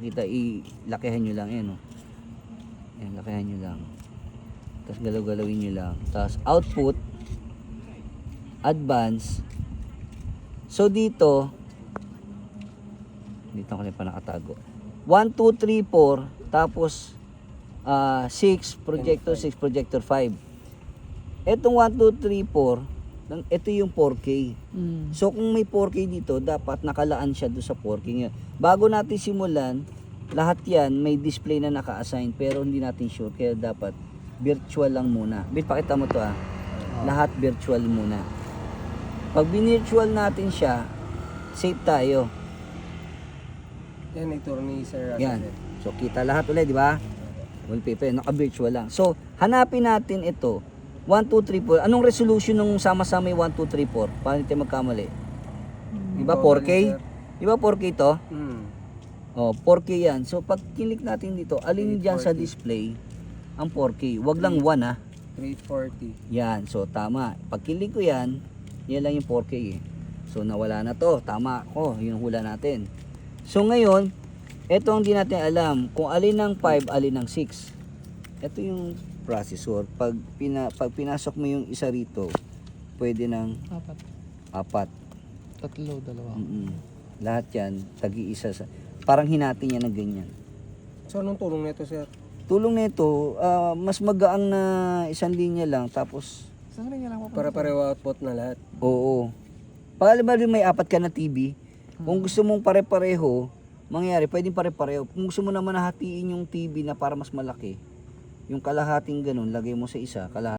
Kita, ilakihan nyo lang yan, oh. Yan, lakihan nyo lang. Tapos galaw-galawin nyo lang. Tapos output, advance. So dito ko na pa nakatago. 1, 2, 3, 4. Tapos 6, projector 6, projector 5. Etong 1, 2, 3, 4, ito yung 4K. So kung may 4K dito, dapat nakalaan siya doon sa 4K ngayon. Bago natin simulan, lahat yan may display na naka-assign pero hindi natin sure, kaya dapat virtual lang muna. Pakita mo to, lahat virtual muna. Pag binirtual natin siya, save tayo. Yan ito ni Sir. Yan. So kita lahat ulit, di ba? Wallpaper, naka-virtual lang. So hanapin natin ito. 1, 2, 3, 4. Anong resolution nung sama-sama yung 1, 2, 3, 4? Paano tayo magkamali? Di ba 4K? Di ba 4K to? Oh, 4K yan. So pag kilik natin dito, alin dyan sa display ang 4K. Wag lang 1 ha. 340. Yan. So tama. Pag kilik ko yan, yan lang yung 4K eh. So nawala na to. Tama ko. Yun ang hula natin. So ngayon, ito ang di natin alam. Kung alin ng 5, alin ng 6. Ito yung processor. Pag pinasok mo yung isa rito, pwede ng 4. 3, 2. Lahat yan, tagi-isa sa... Parang hinati niya na ganyan. So anong tulong nito, Sir? Tulong nito, mas magaang na isang linya lang. Tapos, Saan rin niya lang mapunta? Para pareho output na lahat. oo. Pag alam mo rin may 4 ka na TV, kung gusto mong pare-pareho, mangyari, pwedeng pare-pareho. Kung gusto mo naman hatiin yung TV na para mas malaki, yung kalahating ganun, lagay mo sa isa, kalahati.